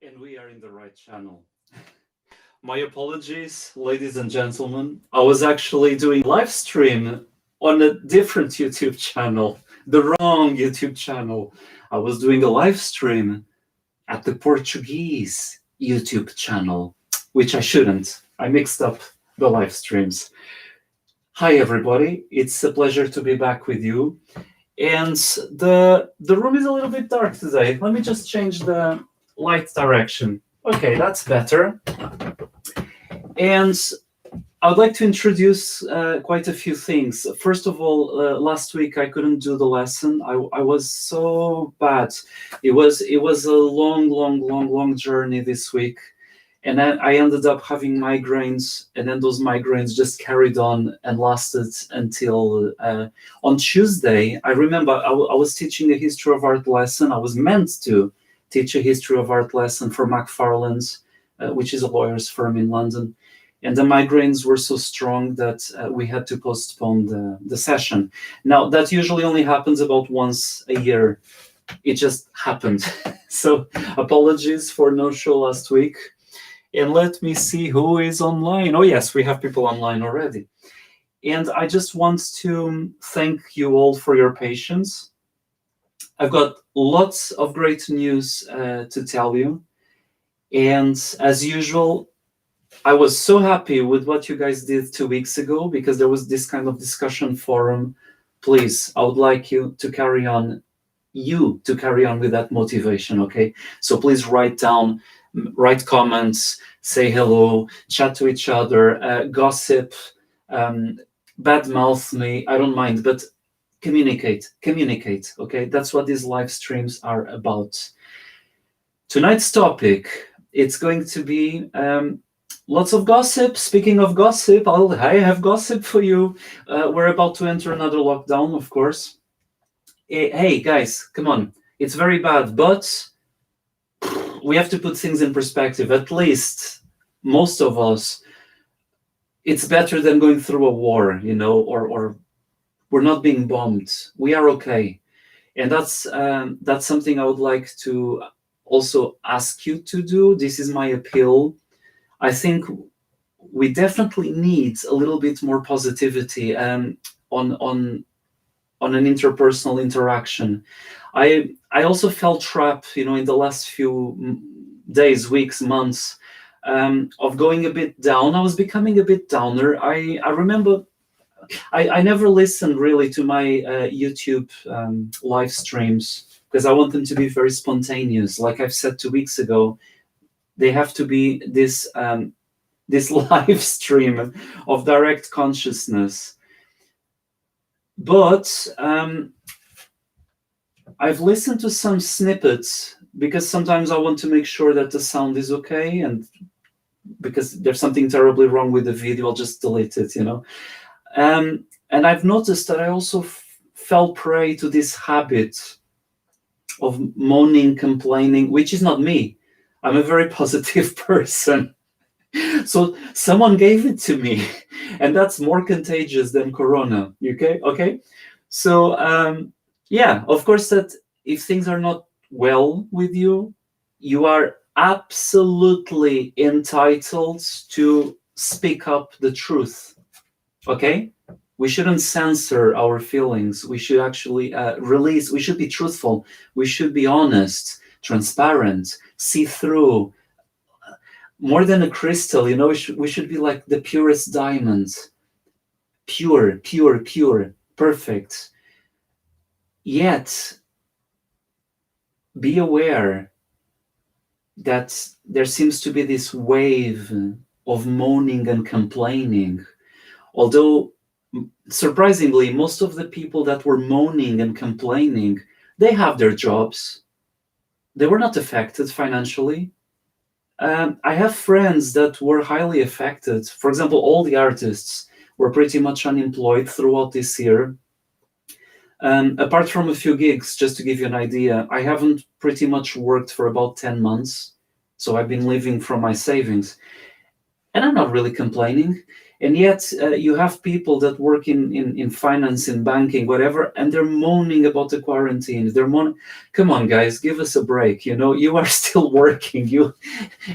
And we are in the right channel. My apologies, ladies and gentlemen. I was actually doing live stream on a different YouTube channel, the wrong YouTube channel. I was doing a live stream at the Portuguese YouTube channel, which I shouldn't. I mixed up the live streams. Hi, everybody. It's a pleasure to be back with you. And the room is a little bit dark today. Let me just change the light direction. Okay, that's better. And I would like to introduce quite a few things. First of all, last week I couldn't do the lesson. I was so bad. It was a long journey this week, and then I ended up having migraines, and then those migraines just carried on and lasted until on Tuesday. I remember I was teaching a history of art lesson. I was meant to teach a history of art lesson for McFarland's, which is a lawyer's firm in London. And the migraines were so strong that we had to postpone the session. Now, that usually only happens about once a year. It just happened. So apologies for no show last week. And let me see who is online. Oh, yes, we have people online already. And I just want to thank you all for your patience. I've got lots of great news to tell you. And as usual, I was so happy with what you guys did 2 weeks ago, because there was this kind of discussion forum. Please, I would like you to carry on with that motivation, okay? So please write down, write comments, say hello, chat to each other, gossip, badmouth me, I don't mind, but communicate, okay? That's what these live streams are about. Tonight's topic, it's going to be lots of gossip. Speaking of gossip, I have gossip for you. We're about to enter another lockdown, of course. Hey, guys, come on. It's very bad, but we have to put things in perspective. At least most of us, it's better than going through a war, you know, or we're not being bombed. We are okay. And that's something I would like to also ask you to do. This is my appeal. I think we definitely need a little bit more positivity on an interpersonal interaction. I also felt trapped, you know, in the last few days, weeks, months, of going a bit down. I was becoming a bit downer. I remember I never listened really to my YouTube live streams, because I want them to be very spontaneous. Like I've said 2 weeks ago, they have to be this live stream of direct consciousness. But I've listened to some snippets, because sometimes I want to make sure that the sound is okay, and because there's something terribly wrong with the video, I'll just delete it, you know. And I've noticed that I also fell prey to this habit of moaning, complaining, which is not me. I'm a very positive person. So someone gave it to me, and that's more contagious than Corona. Okay. So yeah, of course, that if things are not well with you, you are absolutely entitled to speak up the truth. Okay, we shouldn't censor our feelings. We should actually release. We should be truthful. We should be honest, transparent, see through. More than a crystal, you know, we should be like the purest diamond. Pure, perfect. Yet, be aware that there seems to be this wave of moaning and complaining. Although, surprisingly, most of the people that were moaning and complaining, they have their jobs. They were not affected financially. I have friends that were highly affected. For example, all the artists were pretty much unemployed throughout this year. Apart from a few gigs, just to give you an idea, I haven't pretty much worked for about 10 months. So I've been living from my savings. And I'm not really complaining. And yet you have people that work in finance, in banking, whatever, and they're moaning about the quarantine. Come on, guys, give us a break. You are still working,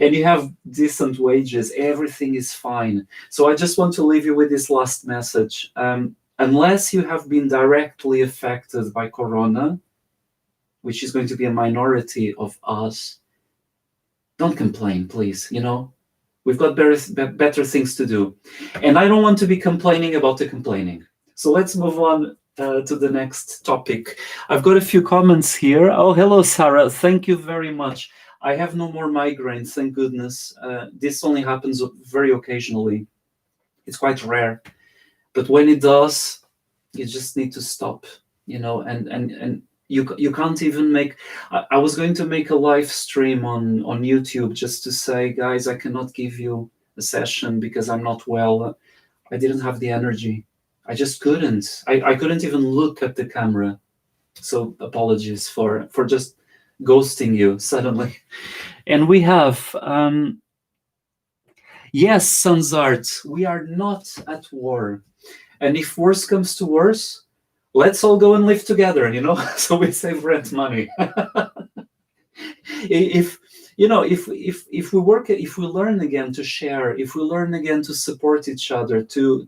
and you have decent wages. Everything is fine. So I just want to leave you with this last message. Unless you have been directly affected by corona, which is going to be a minority of us, don't complain, please. We've got better things to do. And I don't want to be complaining about the complaining. So let's move on to the next topic. I've got a few comments here. Oh, hello, Sarah. Thank you very much. I have no more migraines, thank goodness. This only happens very occasionally. It's quite rare. But when it does, you just need to stop, and you can't even make. I was going to make a live stream on YouTube just to say, guys, I cannot give you a session because I'm not well. I didn't have the energy. I just couldn't. I couldn't even look at the camera. So apologies for just ghosting you suddenly. And we have, yes, Sunzart, we are not at war. And if worse comes to worse, let's all go and live together, so we save rent money. if we learn again to share, if we learn again to support each other, to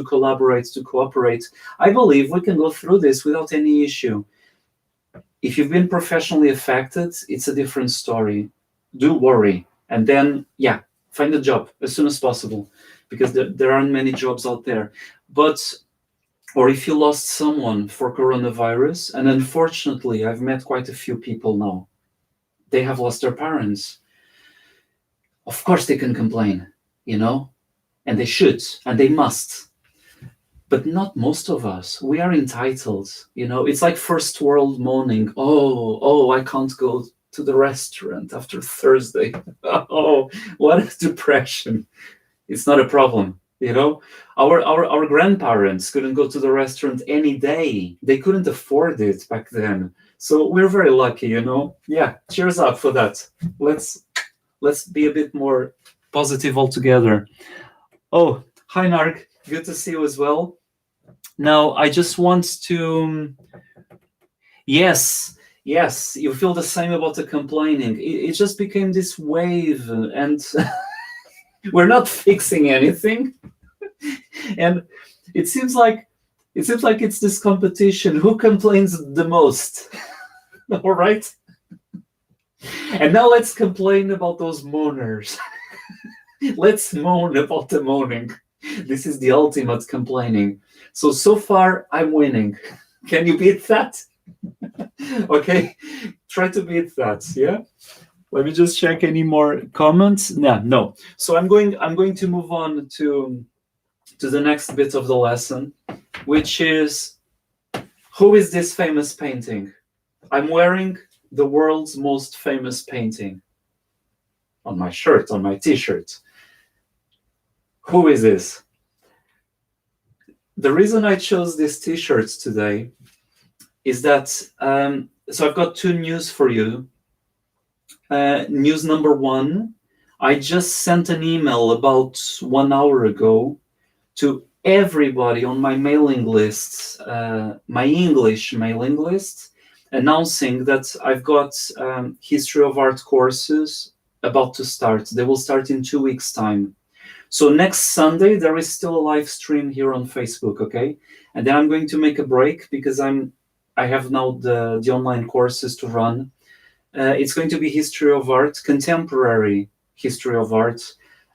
collaborate, to cooperate, I believe we can go through this without any issue. If you've been professionally affected, it's a different story. Do worry. And then, find a job as soon as possible, because there aren't many jobs out there. Or if you lost someone for coronavirus, and unfortunately, I've met quite a few people now, they have lost their parents. Of course they can complain, and they should, and they must. But not most of us. We are entitled, it's like first world moaning. Oh, I can't go to the restaurant after Thursday. Oh, what a depression. It's not a problem. Our grandparents couldn't go to the restaurant any day. They couldn't afford it back then. So we're very lucky, Yeah, cheers up for that. Let's be a bit more positive altogether. Oh, hi, Nark. Good to see you as well. Now, I just want to... Yes, you feel the same about the complaining. It just became this wave, and we're not fixing anything. And it seems like it's this competition. Who complains the most? All right. And now let's complain about those moaners. Let's moan about the moaning. This is the ultimate complaining. So far, I'm winning. Can you beat that? Okay, try to beat that. Yeah. Let me just check any more comments. No. So I'm going to move on to the next bit of the lesson, which is, who is this famous painting? I'm wearing the world's most famous painting on my shirt, on my t-shirt. Who is this? The reason I chose these t-shirts today is that, so I've got two news for you. News number one, I just sent an email about 1 hour ago to everybody on my mailing list, my English mailing list, announcing that I've got History of Art courses about to start. They will start in 2 weeks' time. So next Sunday, there is still a live stream here on Facebook, okay? And then I'm going to make a break because I have now the online courses to run. It's going to be History of Art, Contemporary History of Art,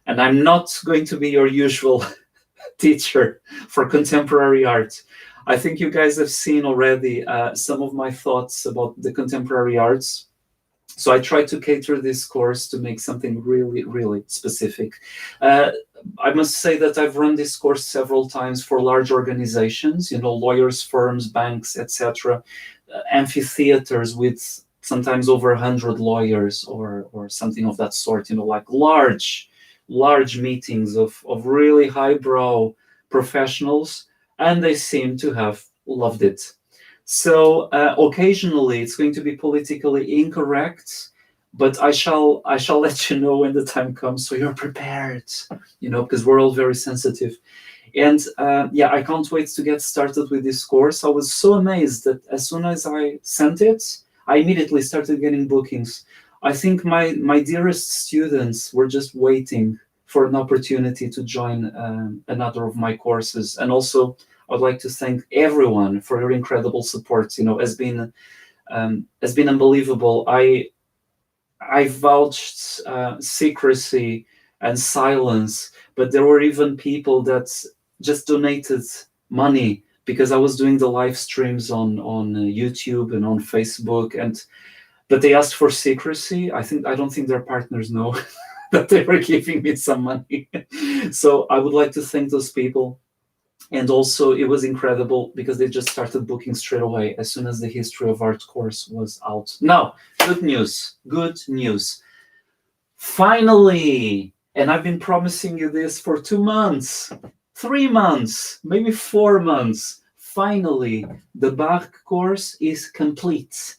and I'm not going to be your usual teacher for contemporary art. I think you guys have seen already some of my thoughts about the contemporary arts. So I tried to cater this course to make something really, really specific. I must say that I've run this course several times for large organizations, lawyers, firms, banks, etc., amphitheaters with sometimes over 100 lawyers or something of that sort, like large meetings of really highbrow professionals, and they seem to have loved it. So occasionally it's going to be politically incorrect, but I shall let you know when the time comes, so you're prepared. Because we're all very sensitive. And yeah, I can't wait to get started with this course. I was so amazed that as soon as I sent it, I immediately started getting bookings. I think my dearest students were just waiting for an opportunity to join another of my courses. And also, I'd like to thank everyone for your incredible support. Has been unbelievable. I vouched secrecy and silence, but there were even people that just donated money because I was doing the live streams on YouTube and on Facebook, but they asked for secrecy. I don't think their partners know that they were giving me some money. So I would like to thank those people. And also, it was incredible because they just started booking straight away as soon as the History of Art course was out. Now, good news. Good news. Finally, and I've been promising you this for 2 months, 3 months, maybe 4 months. Finally, the Bargue course is complete.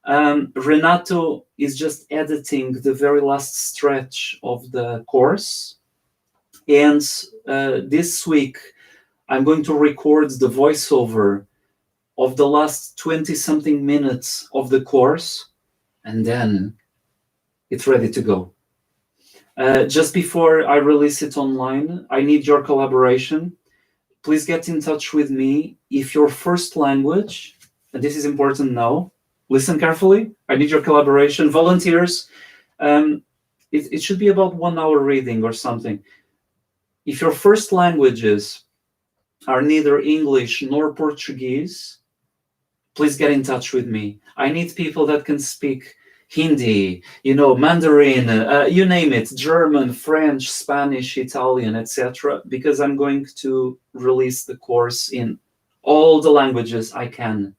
Renato is just editing the very last stretch of the course. And this week, I'm going to record the voiceover of the last 20-something minutes of the course, and then it's ready to go. Just before I release it online, I need your collaboration. Please get in touch with me if your first language, and this is important now, listen carefully, I need your collaboration. Volunteers, it should be about 1 hour reading or something. If your first languages are neither English nor Portuguese, please get in touch with me. I need people that can speak Hindi, Mandarin, you name it, German, French, Spanish, Italian, etc., because I'm going to release the course in all the languages I can,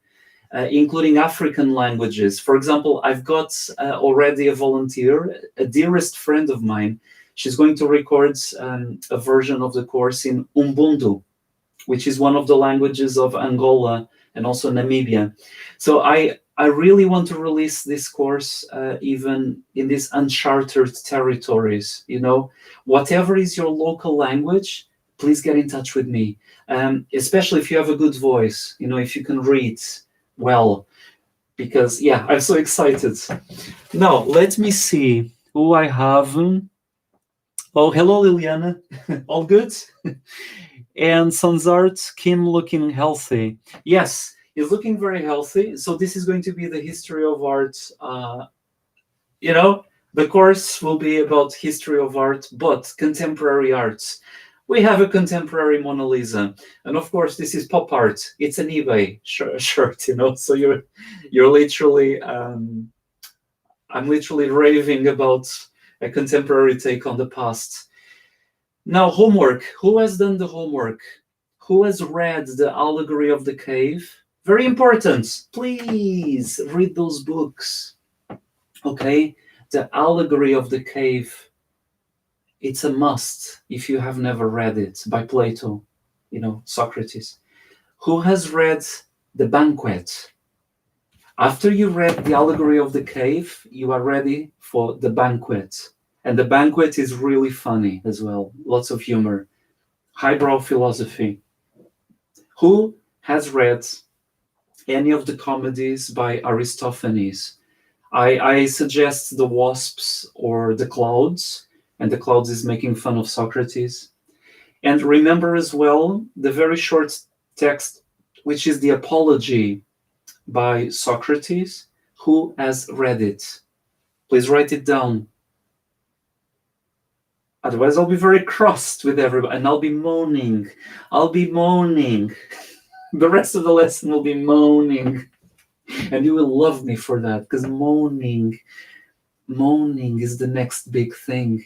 including African languages. For example, I've got already a volunteer, a dearest friend of mine. She's going to record a version of the course in Ubuntu, which is one of the languages of Angola and also Namibia. So I really want to release this course even in these uncharted territories. Whatever is your local language, please get in touch with me, especially if you have a good voice, if you can read well, because, yeah, I'm so excited. Now, let me see who I have. Oh, hello, Liliana. All good? And Sansart, Kim looking healthy. Yes, he's looking very healthy. So this is going to be the history of art. The course will be about history of art, but contemporary arts. We have a contemporary Mona Lisa, and of course, this is pop art. It's an eBay shirt, So you're literally, I'm literally raving about a contemporary take on the past. Now, homework. Who has done the homework? Who has read The Allegory of the Cave? Very important. Please read those books. Okay? The Allegory of the Cave. It's a must if you have never read it, by Plato, Socrates. Who has read The Banquet? After you read The Allegory of the Cave, you are ready for The Banquet. And The Banquet is really funny as well. Lots of humor. Highbrow philosophy. Who has read any of the comedies by Aristophanes? I suggest The Wasps or The Clouds. And The Clouds is making fun of Socrates. And remember as well the very short text, which is the Apology by Socrates. Who has read it? Please write it down. Otherwise, I'll be very crossed with everybody, and I'll be moaning. The rest of the lesson will be moaning. And you will love me for that, because moaning is the next big thing,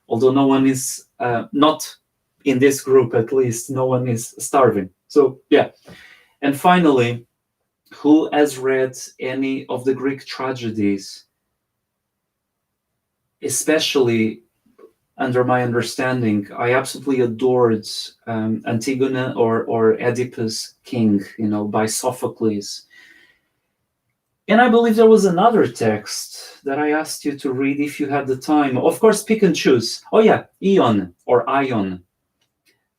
Although no one is, not in this group at least, no one is starving. So, yeah. And finally, who has read any of the Greek tragedies? Especially, under my understanding, I absolutely adored Antigone or Oedipus King, by Sophocles. And I believe there was another text that I asked you to read if you had the time. Of course, pick and choose. Oh yeah, Ion or Ion,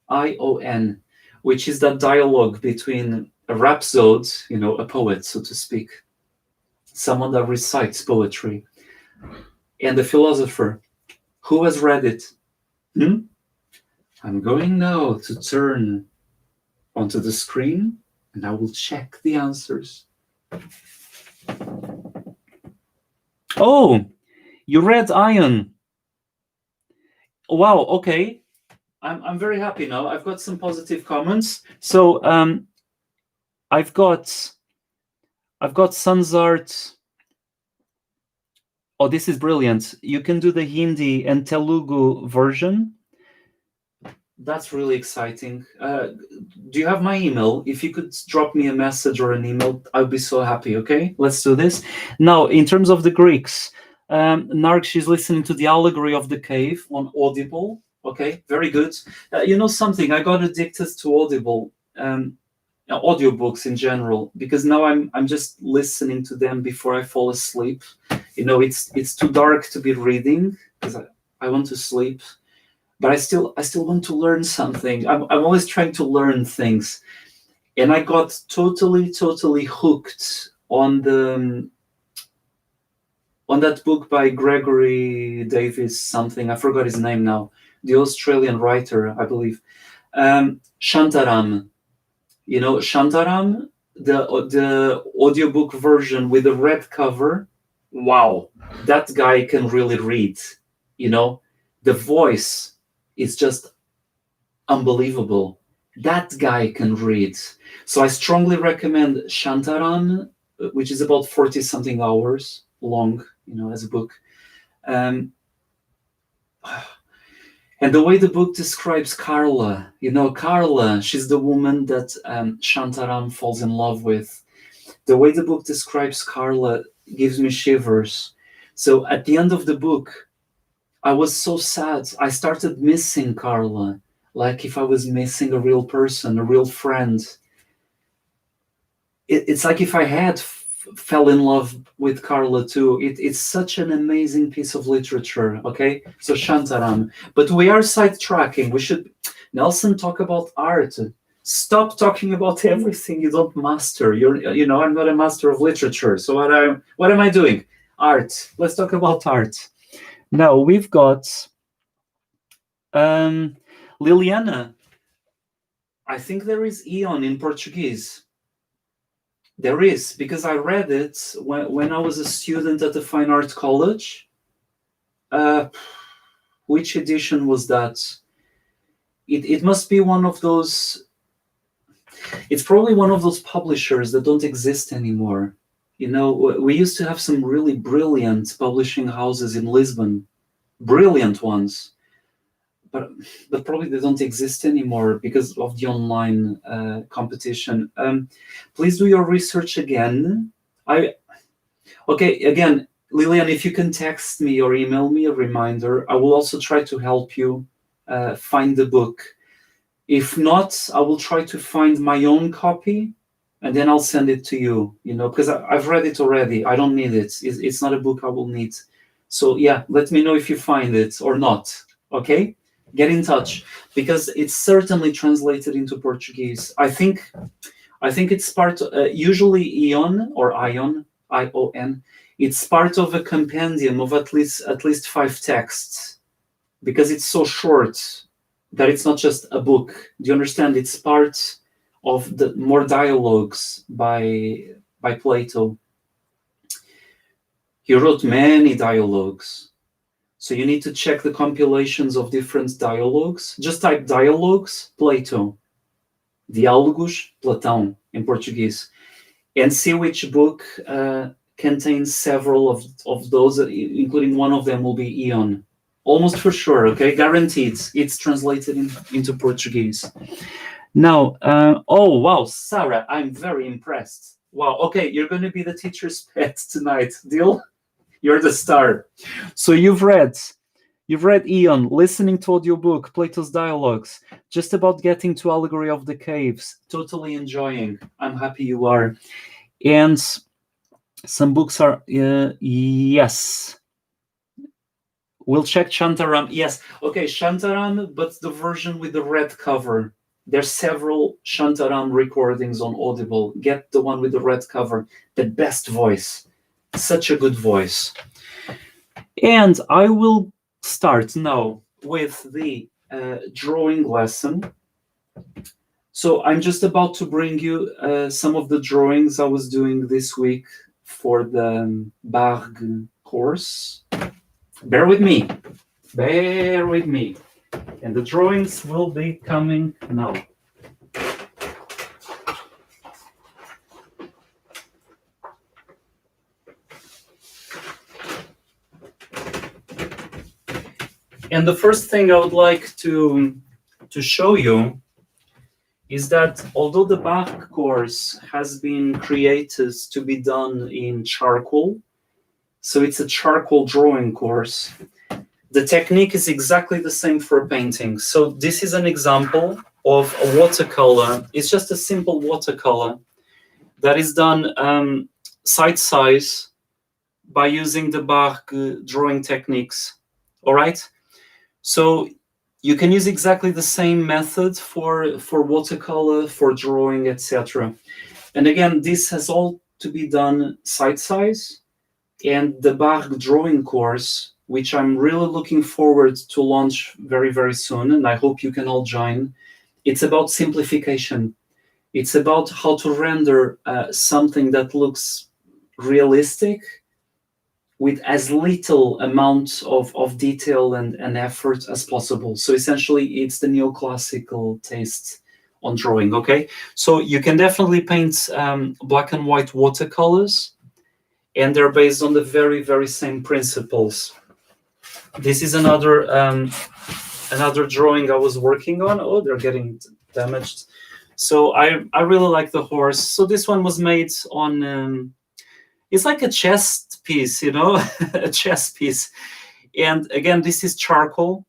I-O-N, which is that dialogue between a rhapsode, a poet, so to speak, someone that recites poetry, and the philosopher. Who has read it? I'm going now to turn onto the screen and I will check the answers. Oh, you read Ion. Wow, okay. I'm very happy now. I've got some positive comments. So I've got Sansart. Oh, this is brilliant. You can do the Hindi and Telugu version. That's really exciting. Do you have my email? If you could drop me a message or an email, I'd be so happy, okay? Let's do this. Now, in terms of the Greeks, Narg, she's listening to the Allegory of the Cave on Audible. Okay, very good. You know something? I got addicted to Audible, audiobooks in general, because now I'm just listening to them before I fall asleep. It's too dark to be reading because I want to sleep. But I still want to learn something. I'm always trying to learn things, and I got totally hooked on that book by Gregory Davis something. I forgot his name now. The Australian writer, I believe. Shantaram. Shantaram, the audiobook version with the red cover. Wow, that guy can really read. The voice is just unbelievable. That guy can read. So I strongly recommend Shantaram, which is about 40 something hours long, as a book. And the way the book describes Carla, Carla, she's the woman that Shantaram falls in love with. The way the book describes Carla gives me shivers. So at the end of the book, I was so sad. I started missing Carla, like if I was missing a real person, a real friend. It's like if I had fell in love with Carla too. It's such an amazing piece of literature. Okay, so Shantaram. But we are sidetracking. We should, Nelson, talk about art. Stop talking about everything you don't master. I'm not a master of literature. So what am I doing? Art. Let's talk about art. Now we've got Liliana. I think there is Eon in Portuguese. There is, because I read it when I was a student at the Fine Arts College. Which edition was that? It must be one of those. It's probably one of those publishers that don't exist anymore. We used to have some really brilliant publishing houses in Lisbon, brilliant ones, but probably they don't exist anymore because of the online competition. Please do your research again. Again, Lillian, if you can text me or email me a reminder, I will also try to help you find the book. If not, I will try to find my own copy and then I'll send it to you, because I've read it already. I don't need it. It's not a book I will need. So yeah, let me know if you find it or not, okay? Get in touch, because it's certainly translated into Portuguese. I think it's part, usually Ion or Ion, I-O-N, it's part of a compendium of at least 5 texts, because it's so short that it's not just a book. Do you understand? It's part of the more dialogues by Plato. He wrote many dialogues. So you need to check the compilations of different dialogues. Just type dialogues, Plato. Diálogos, Platão, in Portuguese. And see which book contains several of those, including one of them will be Eon. Almost for sure, okay? Guaranteed. It's translated into Portuguese. Now, oh, wow, Sarah, I'm very impressed. Wow, okay, you're going to be the teacher's pet tonight. Deal? You're the star. So you've read Eon, listening to audiobook, Plato's Dialogues, just about getting to Allegory of the Caves, totally enjoying. I'm happy you are. And Some books are, yes. We'll check Shantaram. Yes, okay, Shantaram, but the version with the red cover. There's several Shantaram recordings on Audible. Get the one with the red cover. The best voice. Such a good voice. And I will start now with the drawing lesson. So I'm just about to bring you some of the drawings I was doing this week for the Bargue course. Bear with me. Bear with me. And the drawings will be coming now. And the first thing I would like to show you is that although the Bargue course has been created to be done in charcoal, so it's a charcoal drawing course, the technique is exactly the same for painting. So this is an example of a watercolor. It's just a simple watercolor that is done side size by using the Bargue drawing techniques. All right. So you can use exactly the same method for watercolor, for drawing, etc. And again, this has all to be done side size. And the Bargue drawing course, which I'm really looking forward to launch very, very soon, and I hope you can all join, it's about simplification. It's about how to render something that looks realistic with as little amount of detail and effort as possible. So essentially, it's the neoclassical taste on drawing, okay? So you can definitely paint black and white watercolors, and they're based on the very, very same principles. This is another drawing I was working on. Oh, they're getting damaged. So I really like the horse. So this one was made on, it's like a chess piece, you know, a chess piece. And again, this is charcoal.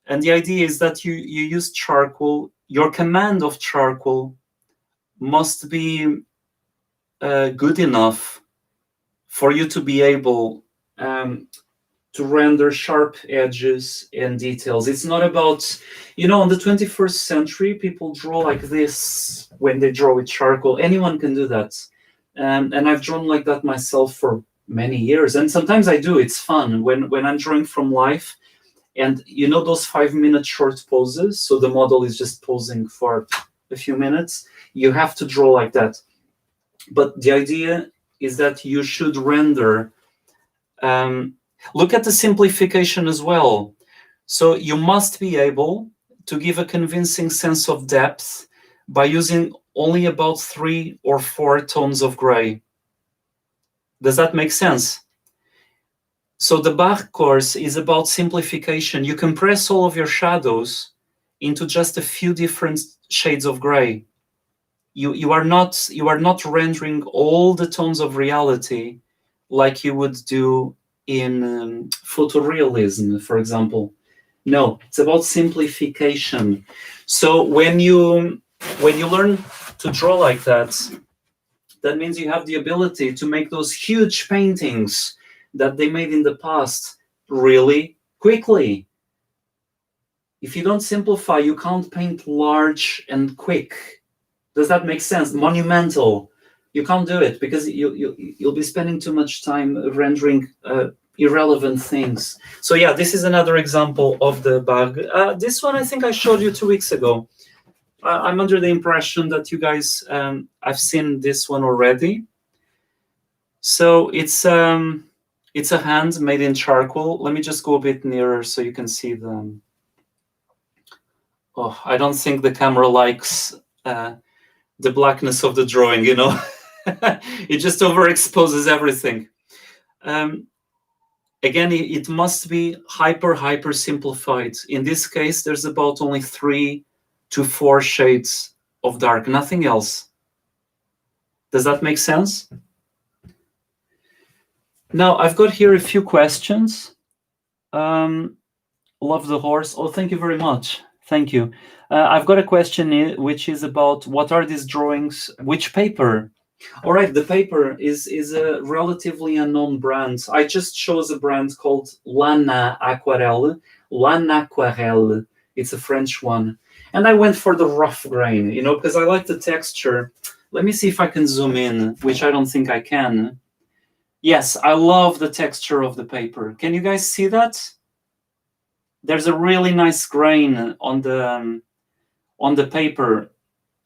And the idea is that you use charcoal. Your command of charcoal must be good enough for you to be able to render sharp edges and details. It's not about, you know, on the 21st century, people draw like this when they draw with charcoal. Anyone can do that. And I've drawn like that myself for many years. And sometimes I do, it's fun when I'm drawing from life. And you know those 5-minute short poses? So the model is just posing for a few minutes. You have to draw like that. But the idea is that you should render. Look at the simplification as well. So you must be able to give a convincing sense of depth by using only about 3 or 4 tones of gray. Does that make sense? So the Bargue course is about simplification. You compress all of your shadows into just a few different shades of gray. You are not rendering all the tones of reality like you would do in photorealism, for example. No, it's about simplification. So when you learn to draw like that, that means you have the ability to make those huge paintings that they made in the past really quickly. If you don't simplify, you can't paint large and quick. Does that make sense? Monumental. You can't do it because you'll be spending too much time rendering irrelevant things. So yeah, this is another example of the Bargue. This one I think I showed you 2 weeks ago. I'm under the impression that you guys, I've seen this one already. So it's a hand made in charcoal. Let me just go a bit nearer so you can see them. Oh, I don't think the camera likes the blackness of the drawing, you know. It just overexposes everything. Again, it must be hyper simplified. In this case, there's about only 3 to 4 shades of dark, nothing else. Does that make sense? Now, I've got here a few questions. Love the horse. Oh, thank you very much. Thank you. I've got a question which is about what are these drawings, which paper All right, the paper is a relatively unknown brand. I just chose a brand called Lana Aquarelle. Lana Aquarelle. It's a French one. And I went for the rough grain, because I like the texture. Let me see if I can zoom in, which I don't think I can. Yes, I love the texture of the paper. Can you guys see that? There's a really nice grain on the paper.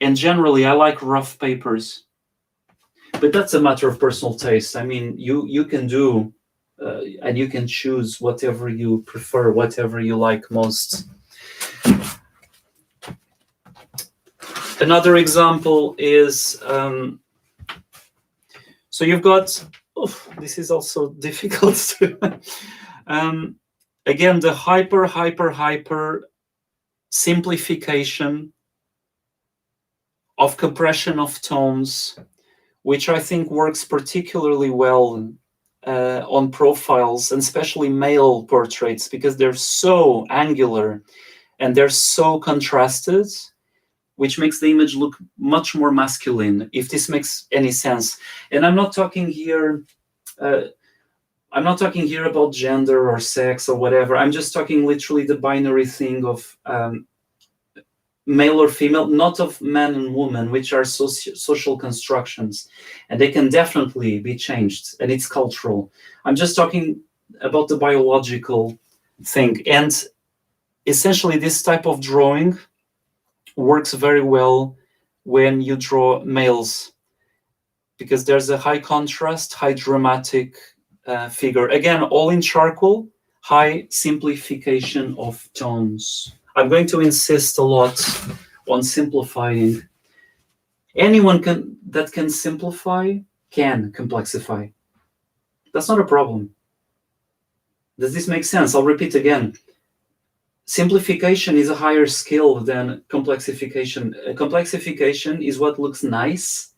And generally, I like rough papers. But that's a matter of personal taste. I mean, you can do and you can choose whatever you prefer, whatever you like most. Another example is so you've got. Oh, this is also difficult to. Again, the hyper simplification of compression of tones, which I think works particularly well on profiles, and especially male portraits, because they're so angular and they're so contrasted, which makes the image look much more masculine, if this makes any sense. And I'm not talking here about gender or sex or whatever. I'm just talking literally the binary thing of male or female, not of man and woman, which are social constructions, and they can definitely be changed, and it's cultural. I'm just talking about the biological thing. And essentially, this type of drawing works very well when you draw males, because there's a high contrast, high dramatic figure. Again, all in charcoal, high simplification of tones. I'm going to insist a lot on simplifying. Anyone that can simplify can complexify. That's not a problem. Does this make sense? I'll repeat again. Simplification is a higher skill than complexification. Complexification is what looks nice,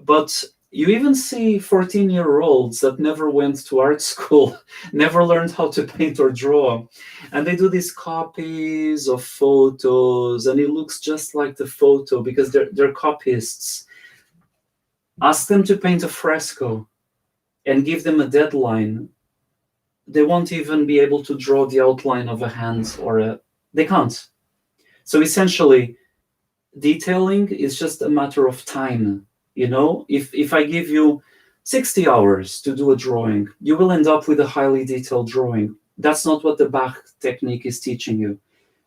but you even see 14-year-olds that never went to art school, never learned how to paint or draw, and they do these copies of photos, and it looks just like the photo because they're copyists. Ask them to paint a fresco and give them a deadline. They won't even be able to draw the outline of a hand they can't. So essentially, detailing is just a matter of time. If I give you 60 hours to do a drawing, you will end up with a highly detailed drawing. That's not what the Bargue technique is teaching you.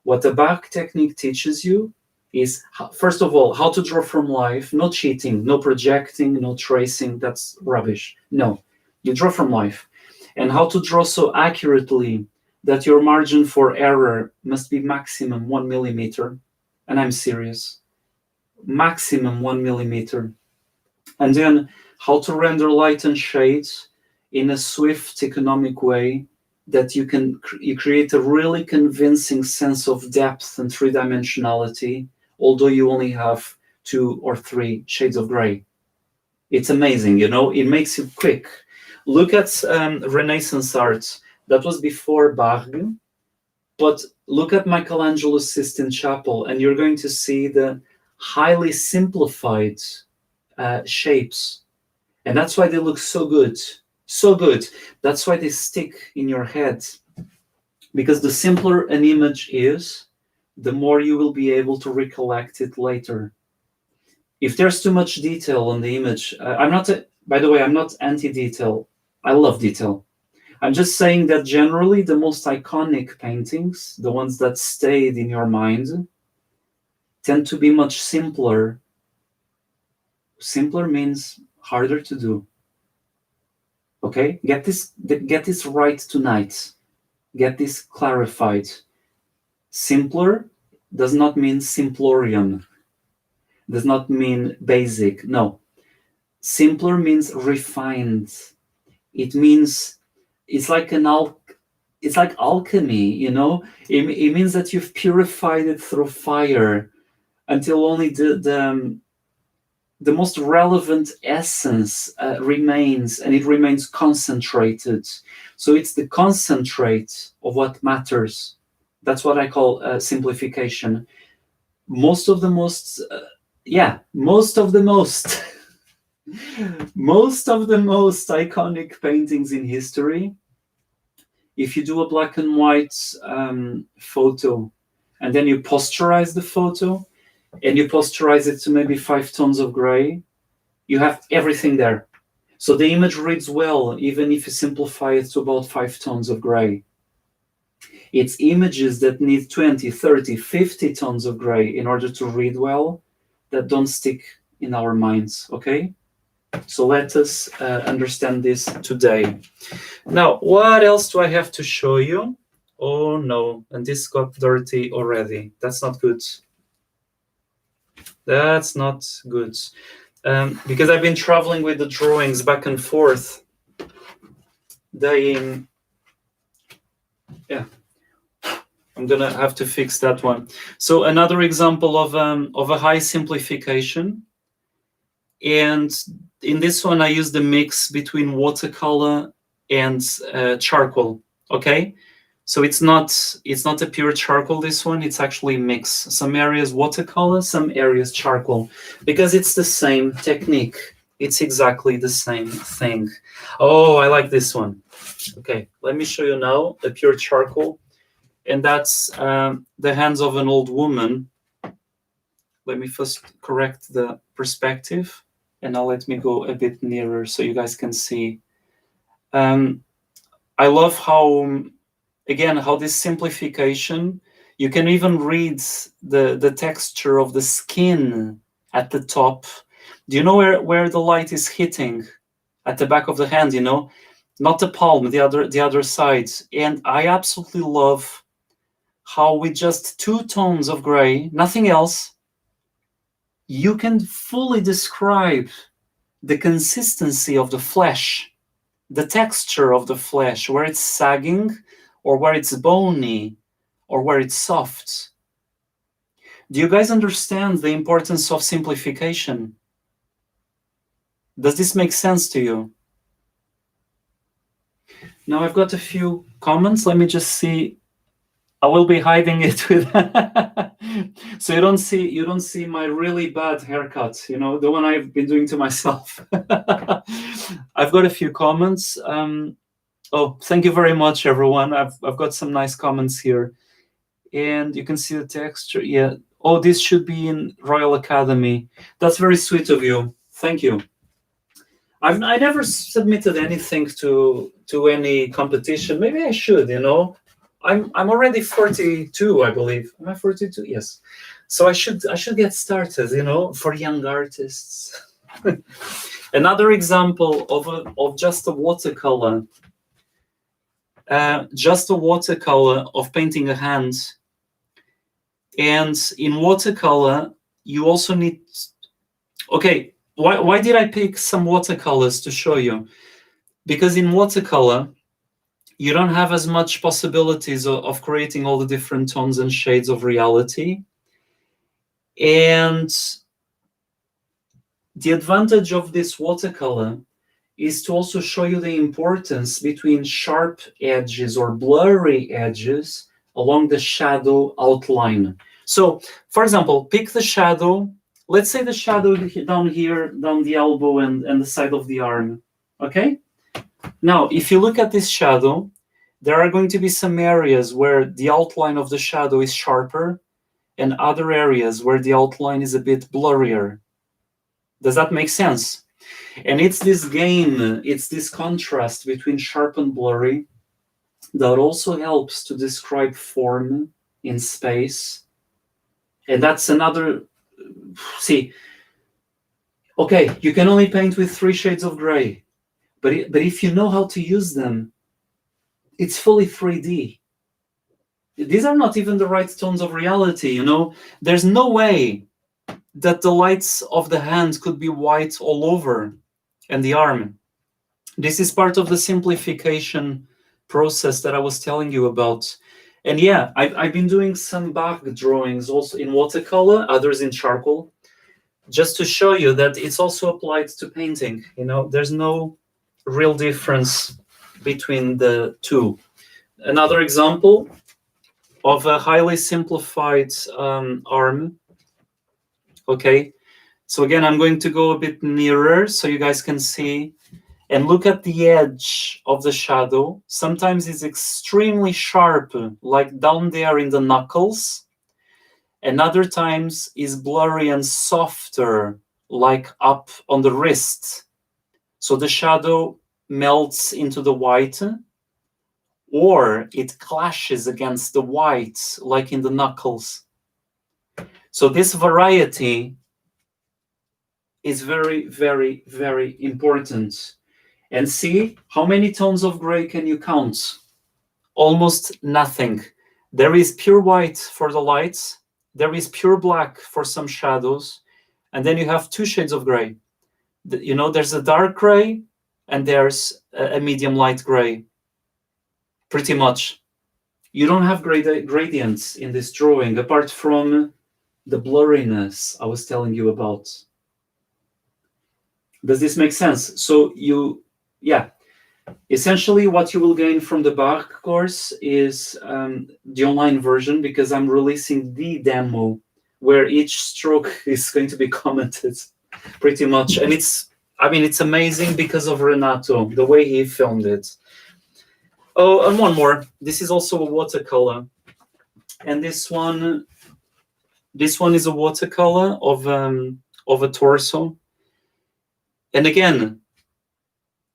What the Bargue technique teaches you is, first of all, how to draw from life. No cheating, no projecting, no tracing. That's rubbish. No, you draw from life. And how to draw so accurately that your margin for error must be maximum 1 millimeter. And I'm serious. Maximum 1 millimeter. And then how to render light and shades in a swift, economic way that you create a really convincing sense of depth and three-dimensionality, although you only have 2 or 3 shades of gray. It's amazing, it makes you quick. Look at Renaissance art. That was before Bargue, but look at Michelangelo's Sistine Chapel, and you're going to see the highly simplified shapes, and that's why they look so good. That's why they stick in your head, because the simpler an image is, the more you will be able to recollect it later. If there's too much detail on the image, by the way, I'm not anti-detail. I love detail. I'm just saying that generally the most iconic paintings, the ones that stayed in your mind, tend to be much simpler. Simpler means harder to do. Okay? Get this right tonight. Get this clarified. Simpler does not mean simplorian. Does not mean basic. No. Simpler means refined. It means it's like alchemy, It means that you've purified it through fire until only the most relevant essence remains, and it remains concentrated. So it's the concentrate of what matters. That's what I call simplification. Most of the most Most of the most iconic paintings in history, if you do a black and white photo, and then you posterize the photo, and you posterize it to maybe 5 tones of gray, you have everything there. So the image reads well, even if you simplify it to about 5 tones of gray. It's images that need 20, 30, 50 tones of gray in order to read well that don't stick in our minds, okay? So let us understand this today. Now, what else do I have to show you? Oh no, and this got dirty already. That's not good. That's not good. Because I've been traveling with the drawings back and forth. Yeah, I'm gonna have to fix that one. So another example of a high simplification. And in this one, I use the mix between watercolor and charcoal. Okay, so it's not a pure charcoal. This one, it's actually a mix. Some areas watercolor, some areas charcoal, because it's the same technique. It's exactly the same thing. Oh, I like this one. Okay, let me show you now a pure charcoal, and that's the hands of an old woman. Let me first correct the perspective, and now let me go a bit nearer so you guys can see. I love how, again, how this simplification, you can even read the texture of the skin at the top. Do you know where the light is hitting? At the back of the hand, you know? Not the palm, the other side. And I absolutely love how with just 2 tones of gray, nothing else, you can fully describe the consistency of the flesh, the texture of the flesh, where it's sagging or where it's bony or where it's soft. Do you guys understand the importance of simplification? Does this make sense to you? Now I've got a few comments. Let me just see. I will be hiding it with so you don't see my really bad haircut, you know, the one I've been doing to myself. I've got a few comments. Oh, thank you very much, everyone. I've got some nice comments here, and you can see the texture. Yeah. Oh, this should be in Royal Academy. That's very sweet of you. Thank you. I never submitted anything to any competition. Maybe I should, you know. I'm already 42, I believe. Am I 42? Yes. So I should get started, you know, for young artists. Another example of just a watercolor. Just a watercolor of painting a hand. And in watercolor, you also need. Okay, why did I pick some watercolors to show you? Because in watercolor, you don't have as much possibilities of creating all the different tones and shades of reality. And the advantage of this watercolor is to also show you the importance between sharp edges or blurry edges along the shadow outline. So, for example, pick the shadow. Let's say the shadow down here, down the elbow and the side of the arm. Okay? Now, if you look at this shadow, there are going to be some areas where the outline of the shadow is sharper and other areas where the outline is a bit blurrier. Does that make sense? And it's this game, it's this contrast between sharp and blurry that also helps to describe form in space. And that's another, see, okay, you can only paint with 3 shades of gray, but if you know how to use them, it's fully 3D. These are not even the right tones of reality, you know. There's no way that the lights of the hand could be white all over and the arm. This is part of the simplification process that I was telling you about. And yeah, I've been doing some Bargue drawings also in watercolor, others in charcoal, just to show you that it's also applied to painting. You know, there's no real difference between the two. Another example of a highly simplified arm. Okay, So again, I'm going to go a bit nearer so you guys can see and look at the edge of the shadow. Sometimes it's extremely sharp, like down there in the knuckles, and other times is blurry and softer, like up on the wrist. So the shadow melts into the white, or it clashes against the white, like in the knuckles. So this variety is very, very, very important. And see, how many tones of gray can you count? Almost nothing. There is pure white for the lights, there is pure black for some shadows, and then you have two shades of gray. You know, there's a dark gray and there's a medium light gray. Pretty much. You don't have gradients in this drawing apart from the blurriness I was telling you about. Does this make sense? So yeah, essentially what you will gain from the Bargue course is the online version, because I'm releasing the demo where each stroke is going to be commented pretty much. And it's amazing because of Renato, the way he filmed it. Oh, and one more. This is also a watercolor. And this one is a watercolor of a torso. And again,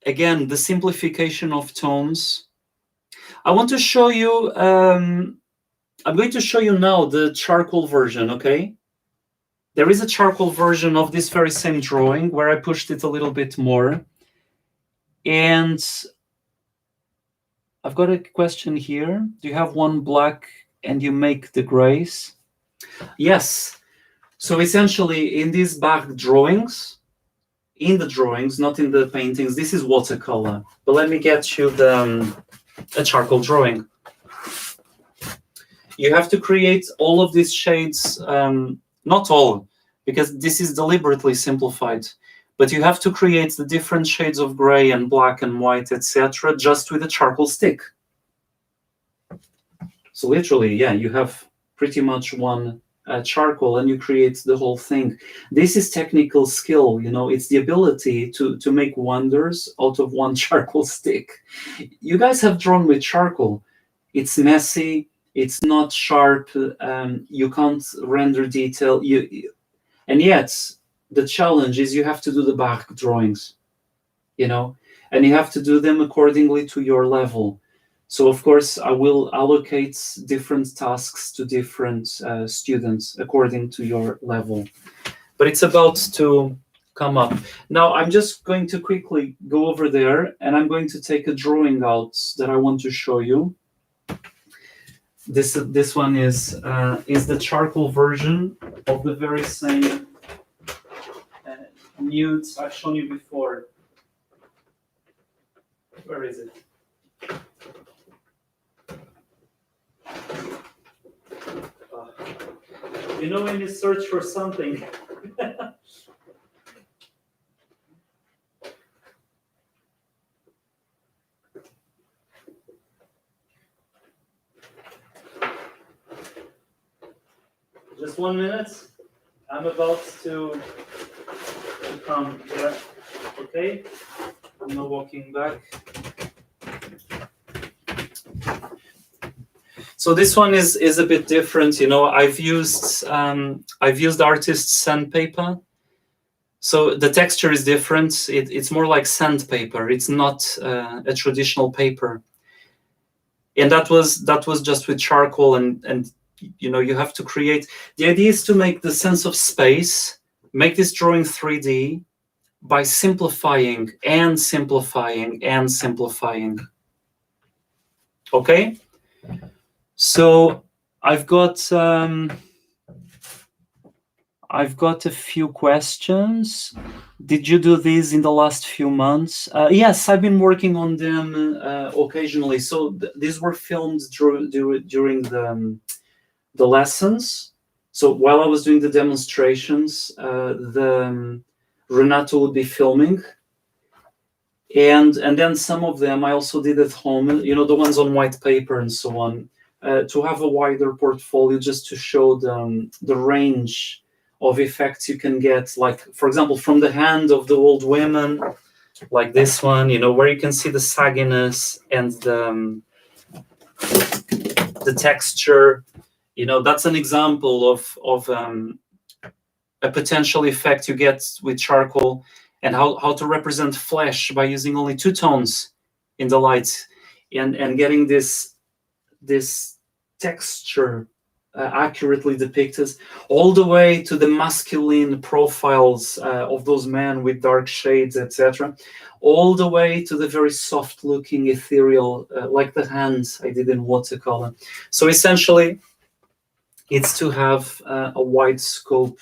the simplification of tones. I want to show you, I'm going to show you now the charcoal version, okay? There is a charcoal version of this very same drawing where I pushed it a little bit more. And I've got a question here. Do you have one black and you make the grays? Yes. So essentially in these Bargue drawings, in the drawings, not in the paintings, this is watercolor. But let me get you a charcoal drawing. You have to create all of these shades, not all, because this is deliberately simplified, but you have to create the different shades of gray and black and white, etc., just with a charcoal stick. So literally, yeah, you have pretty much one charcoal and you create the whole thing. This is technical skill, you know, it's the ability to make wonders out of one charcoal stick. You guys have drawn with charcoal. It's messy, it's not sharp, you can't render detail, and yet the challenge is you have to do the Bargue drawings, you know, and you have to do them accordingly to your level. So of course I will allocate different tasks to different students according to your level, but it's about to come up. Now I'm just going to quickly go over there and I'm going to take a drawing out that I want to show you. This one is the charcoal version of the very same nudes I've shown you before. Where is it? You know, when you search for something. Just 1 minute. I'm about to come. Yeah. Okay. I'm not walking back. So this one is a bit different, you know. I've used artist sandpaper, so the texture is different. It's more like sandpaper. It's not a traditional paper, and that was just with charcoal. And you know, you have to create. The idea is to make the sense of space, make this drawing 3D by simplifying and simplifying and simplifying. Okay. So I've got a few questions. Did you do these in the last few months? Yes, I've been working on them occasionally. So these were filmed during the lessons. So while I was doing the demonstrations, Renato would be filming. And then some of them I also did at home, you know, the ones on white paper and so on. To have a wider portfolio, just to show the range of effects you can get, like, for example, from the hand of the old women, like this one, where you can see the sagginess and the texture. That's an example of a potential effect you get with charcoal, and how to represent flesh by using only two tones in the light, and getting this texture accurately depicted, all the way to the masculine profiles of those men with dark shades, etc., all the way to the very soft looking ethereal, like the hands I did in watercolor. So essentially, it's to have a wide scope,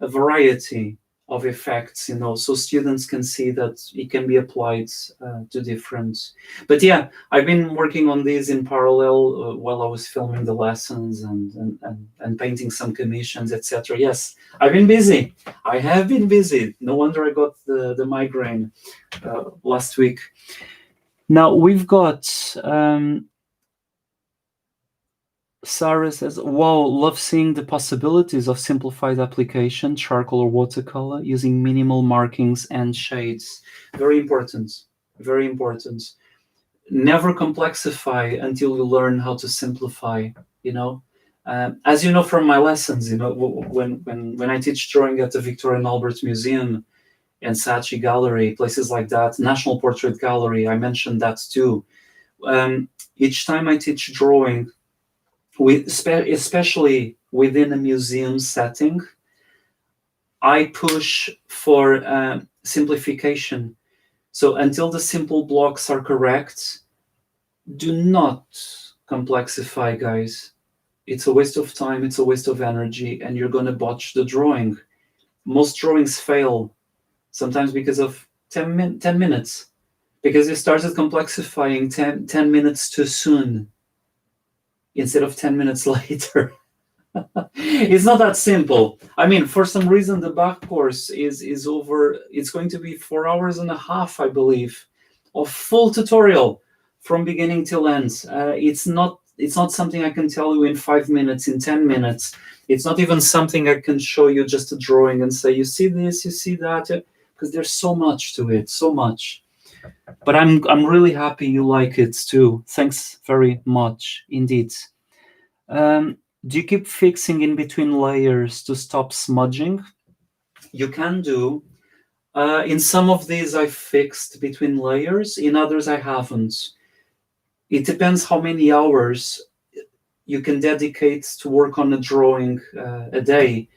a variety of effects, so students can see that it can be applied to different. But yeah, I've been working on these in parallel while I was filming the lessons and painting some commissions, etc. Yes, I've been busy. I have been busy. No wonder I got the migraine last week. Now we've got Sarah says, wow, love seeing the possibilities of simplified application, charcoal or watercolor, using minimal markings and shades. Very important. Very important. Never complexify until you learn how to simplify, As you know from my lessons, when I teach drawing at the Victoria and Albert Museum and Saatchi Gallery, places like that, National Portrait Gallery, I mentioned that too. Each time I teach drawing, especially within a museum setting, I push for simplification. So until the simple blocks are correct, do not complexify, guys. It's a waste of time, it's a waste of energy, and you're going to botch the drawing. Most drawings fail, sometimes because of 10 minutes, because you started complexifying 10 minutes too soon instead of 10 minutes later. It's not that simple. I mean, for some reason, the Bargue course is over. It's going to be 4 hours and a half, I believe, of full tutorial from beginning till end. It's not something I can tell you in 5 minutes, in 10 minutes. It's not even something I can show you just a drawing and say, you see this, you see that, because there's so much to it, so much. But I'm really happy you like it too. Thanks very much indeed. Do you keep fixing in between layers to stop smudging? You can do. In some of these I fixed between layers, in others I haven't. It depends how many hours you can dedicate to work on a drawing a day.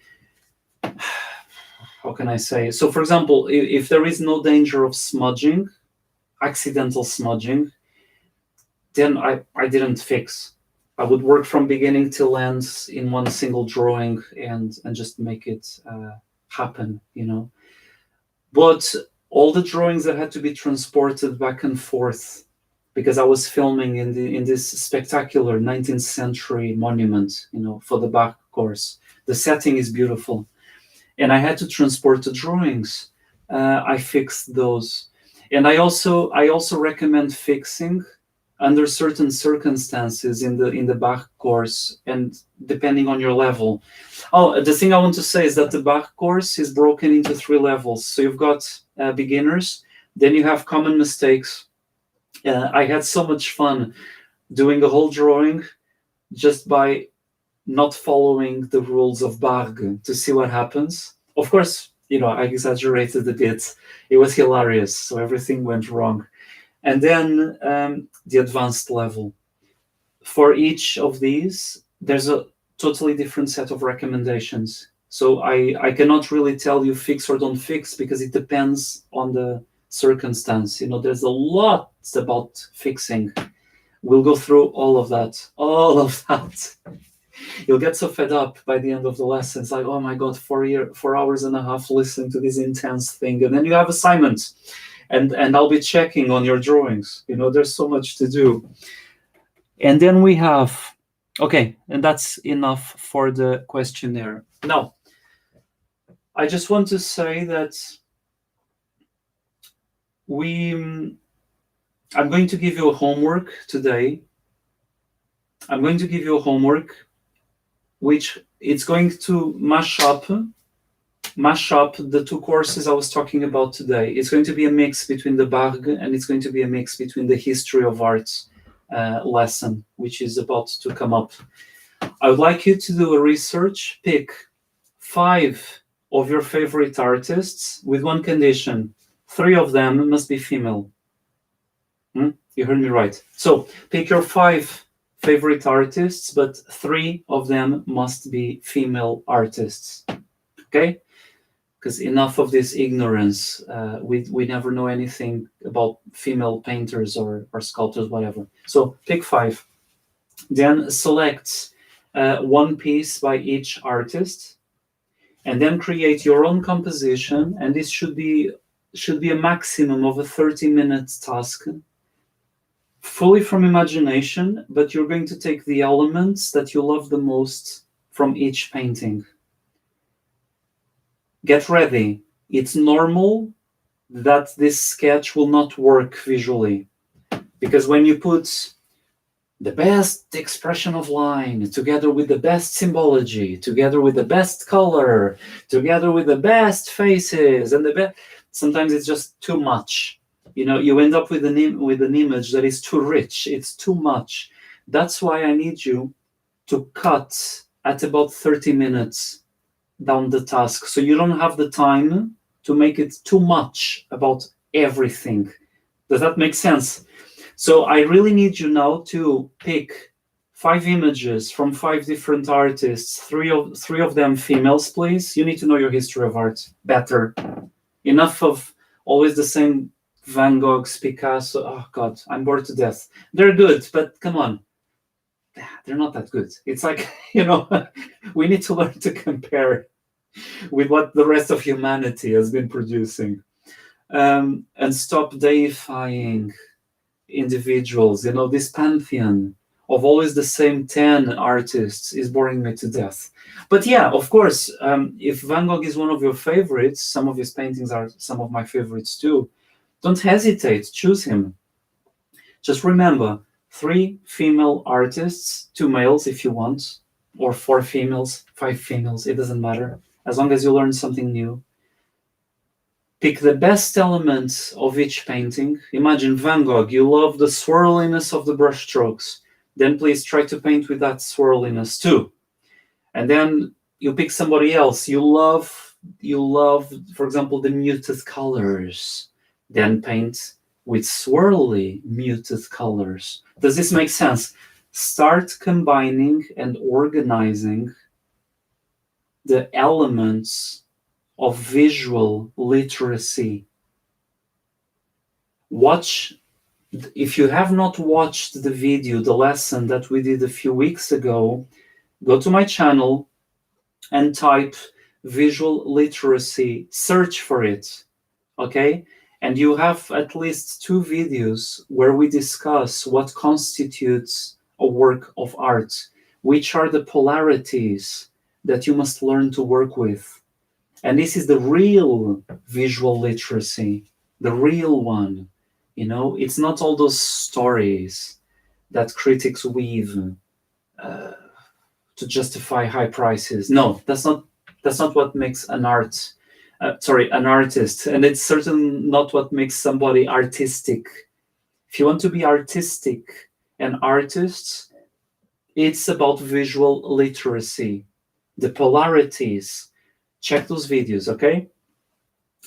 How can I say? So for example, if there is no danger of smudging, accidental smudging, then I didn't fix. I would work from beginning till end in one single drawing and just make it happen, But all the drawings that had to be transported back and forth, because I was filming in this spectacular 19th century monument, for the Bargue course. The setting is beautiful, and I had to transport the drawings. I fixed those, and I also recommend fixing under certain circumstances in the Bargue course, and depending on your level. Oh, the thing I want to say is that the Bargue course is broken into 3 levels. So you've got beginners, then you have common mistakes. I had so much fun doing a whole drawing just by not following the rules of Bargue to see what happens. Of course, I exaggerated a bit. It was hilarious, so everything went wrong. And then the advanced level. For each of these, there's a totally different set of recommendations. So I cannot really tell you fix or don't fix, because it depends on the circumstance. There's a lot about fixing. We'll go through all of that. You'll get so fed up by the end of the lesson. It's like, oh my God, 4 hours and a half listening to this intense thing. And then you have assignments. And I'll be checking on your drawings. There's so much to do. And then we have, okay, and that's enough for the questionnaire. Now, I just want to say that I'm going to give you a homework today. I'm going to give you a homework which it's going to mash up mash up the two courses I was talking about today. It's going to be a mix between the Bargue and it's going to be a mix between the history of art lesson, which is about to come up. I would like you to do a research, pick 5 of your favorite artists with one condition. 3 of them must be female. You heard me right. So pick your 5 favorite artists, but 3 of them must be female artists. Okay? Because enough of this ignorance. We never know anything about female painters or sculptors, whatever. So pick 5. Then select one piece by each artist, and then create your own composition. And this should be a maximum of a 30-minute task, fully from imagination, but you're going to take the elements that you love the most from each painting. Get ready. It's normal that this sketch will not work visually, because when you put the best expression of line together with the best symbology, together with the best color, together with the best faces, and sometimes it's just too much. You end up with an image that is too rich. It's too much. That's why I need you to cut at about 30 minutes down the task, so you don't have the time to make it too much about everything. Does that make sense? So I really need you now to pick 5 images from 5 different artists, three of them females, please. You need to know your history of art better. Enough of always the same Van Goghs, Picasso. Oh God, I'm bored to death. They're good, but come on. They're not that good. It's like, we need to learn to compare with what the rest of humanity has been producing, and stop deifying individuals. This pantheon of always the same 10 artists is boring me to death. But yeah, of course, if Van Gogh is one of your favorites, some of his paintings are some of my favorites too. Don't hesitate, choose him. Just remember, 3 female artists, 2 males if you want, or 4 females, 5 females, it doesn't matter, as long as you learn something new. Pick the best elements of each painting. Imagine Van Gogh, you love the swirliness of the brushstrokes. Then please try to paint with that swirliness too. And then you pick somebody else. You love, for example, the muted colors. Then paint with swirly muted colors. Does this make sense? Start combining and organizing the elements of visual literacy. If you have not watched the video, the lesson that we did a few weeks ago, go to my channel and type visual literacy, search for it, okay? And you have at least 2 videos where we discuss what constitutes a work of art, which are the polarities that you must learn to work with. And this is the real visual literacy, the real one. It's not all those stories that critics weave to justify high prices. No, that's not what makes an artist, and it's certainly not what makes somebody artistic. If you want to be artistic and artists, it's about visual literacy, the polarities. Check those videos, okay?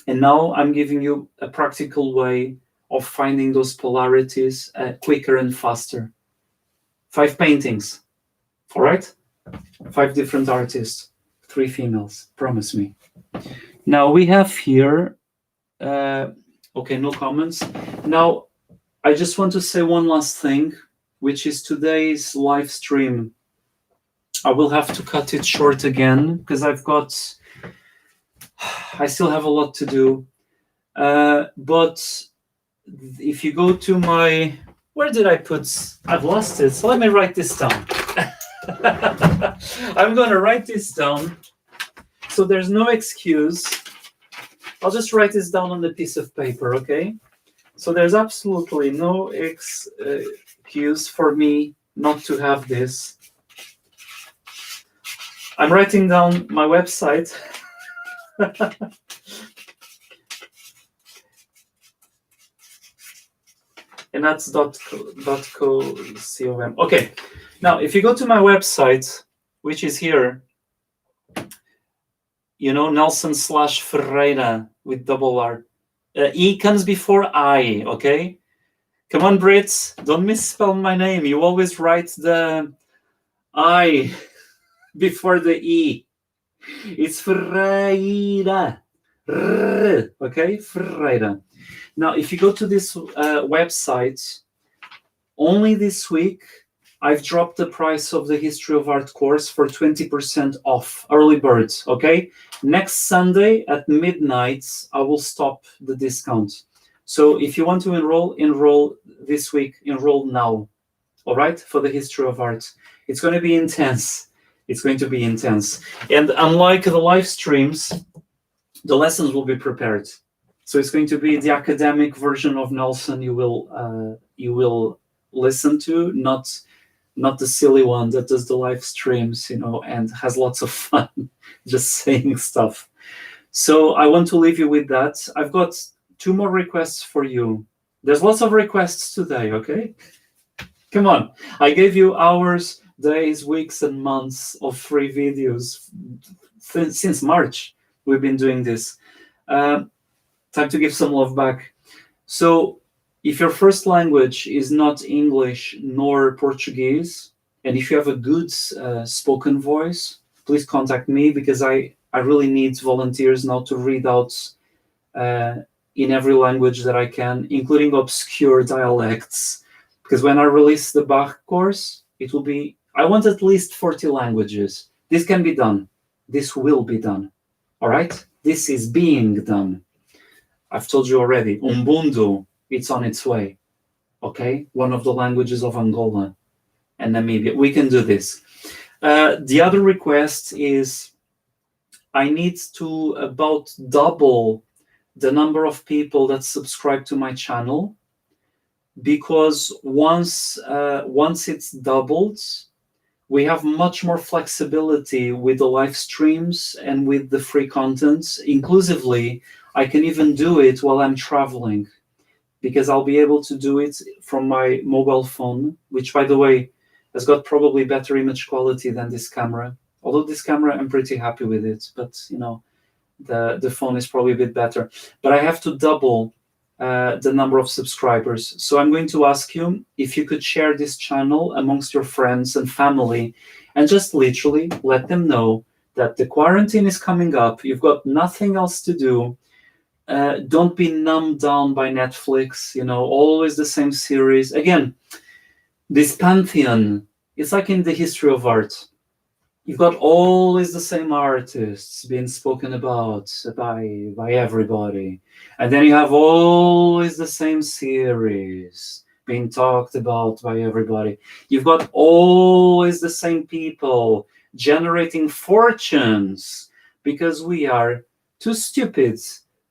And now I'm giving you a practical way of finding those polarities quicker and faster. 5 paintings, all right? 5 different artists, 3 females, promise me. Now we have here, okay, no comments. Now, I just want to say one last thing, which is today's live stream. I will have to cut it short again because I still have a lot to do. But if you go to where did I put? I've lost it. So let me write this down. I'm going to write this down. So there's no excuse. I'll just write this down on a piece of paper, okay? So there's absolutely no excuse for me not to have this. I'm writing down my website. And that's .com. Okay, now if you go to my website, which is here, Nelson/Ferreira with double R. E comes before I, okay? Come on, Brits, don't misspell my name. You always write the I before the E. It's Ferreira. Okay, Ferreira. Now, if you go to this website, only this week, I've dropped the price of the History of Art course for 20% off, early birds, okay? Next Sunday at midnight, I will stop the discount. So if you want to enroll this week, enroll now, all right, for the History of Art. It's going to be intense. It's going to be intense. And unlike the live streams, the lessons will be prepared. So it's going to be the academic version of Nelson you will listen to, not the silly one that does the live streams, and has lots of fun just saying stuff. So I want to leave you with that. I've got 2 more requests for you. There's lots of requests today, okay? Come on. I gave you hours, days, weeks, and months of free videos. Since March, we've been doing this. Time to give some love back. So if your first language is not English nor Portuguese, and if you have a good spoken voice, please contact me, because I really need volunteers now to read out in every language that I can, including obscure dialects. Because when I release the Bargue course, it will be, I want at least 40 languages. This can be done. This will be done. All right? This is being done. I've told you already, Umbundo, it's on its way, okay? One of the languages of Angola and Namibia. We can do this. The other request is I need to about double the number of people that subscribe to my channel, because once it's doubled, we have much more flexibility with the live streams and with the free content. Inclusively, I can even do it while I'm traveling, because I'll be able to do it from my mobile phone, which, by the way, has got probably better image quality than this camera. Although this camera, I'm pretty happy with it, but the phone is probably a bit better. But I have to double the number of subscribers. So I'm going to ask you if you could share this channel amongst your friends and family, and just literally let them know that the quarantine is coming up. You've got nothing else to do. Don't be numbed down by Netflix, always the same series. Again, this pantheon, it's like in the History of Art. You've got always the same artists being spoken about by everybody. And then you have always the same series being talked about by everybody. You've got always the same people generating fortunes, because we are too stupid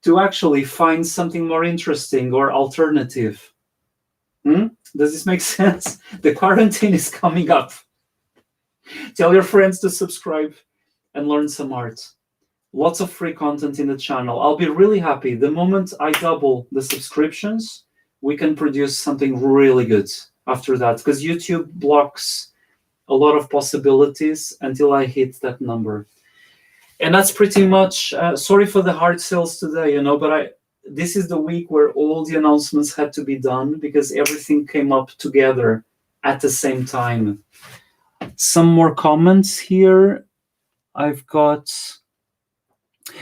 to actually find something more interesting or alternative. Does this make sense? The quarantine is coming up. Tell your friends to subscribe and learn some art. Lots of free content in the channel. I'll be really happy. The moment I double the subscriptions, we can produce something really good after that, because YouTube blocks a lot of possibilities until I hit that number. And that's pretty much, sorry for the hard sales today, but this is the week where all the announcements had to be done, because everything came up together at the same time. Some more comments here. I've got,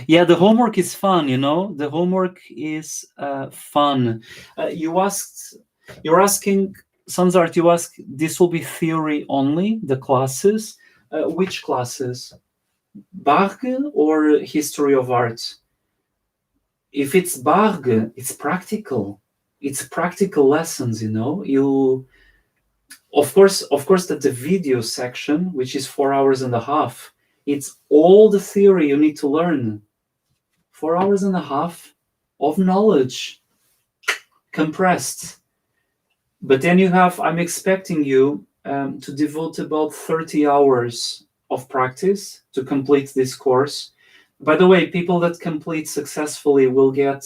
the homework is fun, the homework is fun. You're asking, Sansart, you ask, this will be theory only, the classes? Which classes? Bargue or History of Art? If it's Bargue, it's practical. It's practical lessons, Of course, that the video section, which is 4 hours and a half, it's all the theory you need to learn. 4 hours and a half of knowledge, compressed. But then I'm expecting you to devote about 30 hours of practice to complete this course. By the way, people that complete successfully will get,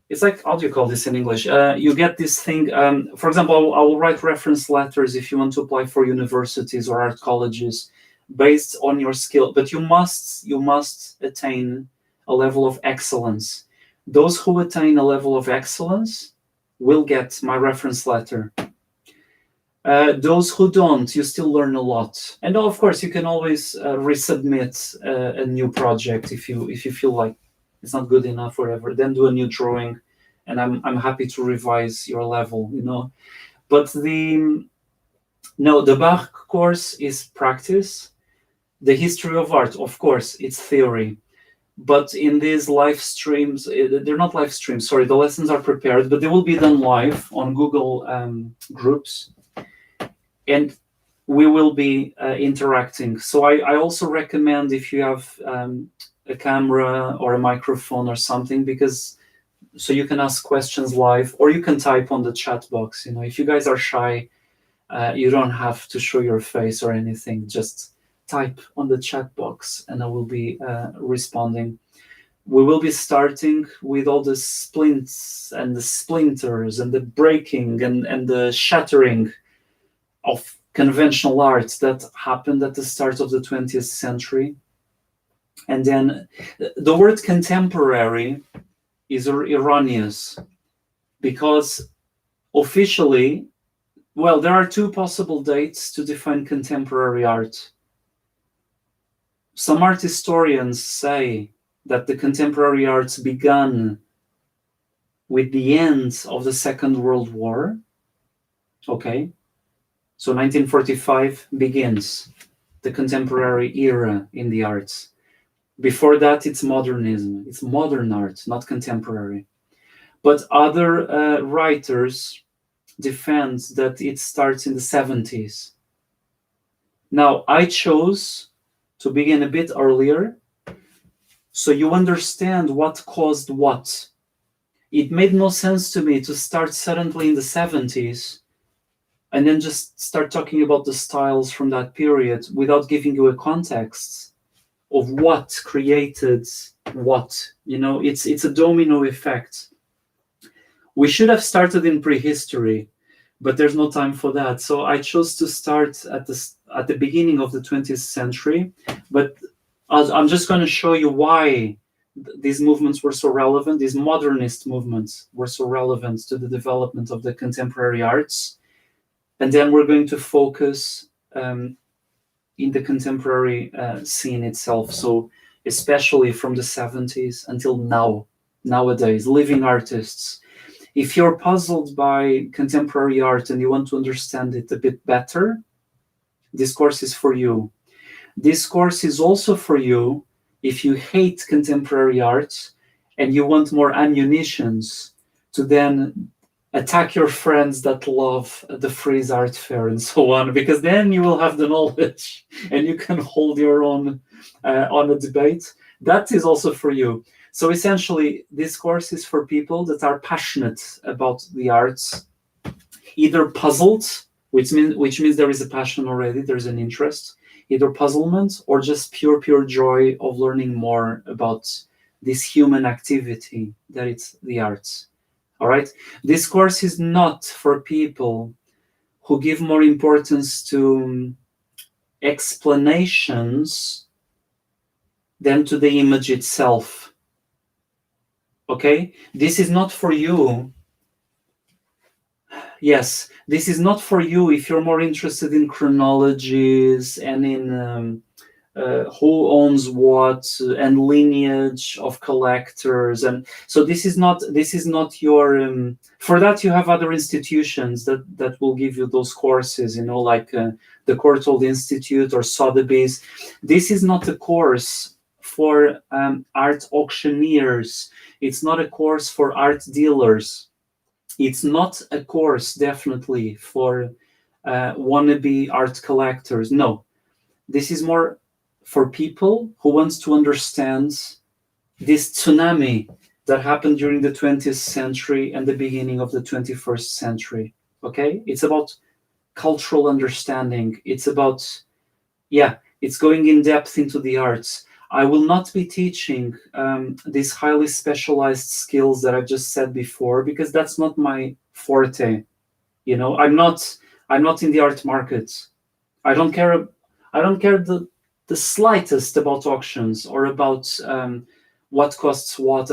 it's like, how do you call this in English? You get this thing, for example, I will write reference letters if you want to apply for universities or art colleges based on your skill, but you must attain a level of excellence. Those who attain a level of excellence will get my reference letter. Those who don't, you still learn a lot. And of course, you can always resubmit a new project if you feel like it's not good enough, or whatever. Then do a new drawing, and I'm happy to revise your level. But the Bargue course is practice. The history of art, of course, it's theory. But in these live streams, they're not live streams. Sorry, the lessons are prepared, but they will be done live on Google groups, and we will be interacting. So I also recommend, if you have a camera or a microphone or something, because so you can ask questions live, or you can type on the chat box. If you guys are shy, you don't have to show your face or anything. Just type on the chat box, and I will be responding. We will be starting with all the splints and the splinters and the breaking and the shattering of conventional art that happened at the start of the 20th century. And then the word contemporary is erroneous, because officially, well, there are two possible dates to define contemporary art. Some art historians say that the contemporary arts began with the end of the Second World War. Okay. So 1945 begins the contemporary era in the arts. Before that, it's modernism. It's modern art, not contemporary. But other writers defend that it starts in the 70s. Now, I chose to begin a bit earlier, so you understand what caused what. It made no sense to me to start suddenly in the 70s and then just start talking about the styles from that period without giving you a context of what created what. It's a domino effect. We should have started in prehistory, but there's no time for that. So I chose to start at the beginning of the 20th century, but I'm just going to show you why these movements were so relevant. These modernist movements were so relevant to the development of the contemporary arts. And then we're going to focus in the contemporary scene itself. So especially from the 70s until nowadays, living artists. If you're puzzled by contemporary art and you want to understand it a bit better, this course is for you. This course is also for you if you hate contemporary art and you want more ammunitions to then attack your friends that love the Frieze Art Fair and so on, because then you will have the knowledge and you can hold your own on a debate. That is also for you. So essentially, this course is for people that are passionate about the arts, either puzzled, which means there is a passion already, there's an interest, either puzzlement or just pure joy of learning more about this human activity that it's the arts. All right. This course is not for people who give more importance to explanations than to the image itself. Okay. This is not for you. Yes, this is not for you if you're more interested in chronologies and in who owns what and lineage of collectors. And so this is not your for that you have other institutions that will give you those courses, like the Courtauld Institute or Sotheby's. This is not a course for art auctioneers. It's not a course for art dealers. It's not a course definitely for wannabe art collectors. No, this is more for people who wants to understand this tsunami that happened during the 20th century and the beginning of the 21st century. Okay, it's about cultural understanding. It's about, it's going in depth into the arts. I will not be teaching these highly specialized skills that I've just said before, because that's not my forte. You know, I'm not in the art market. I don't care the slightest about auctions or about what costs what.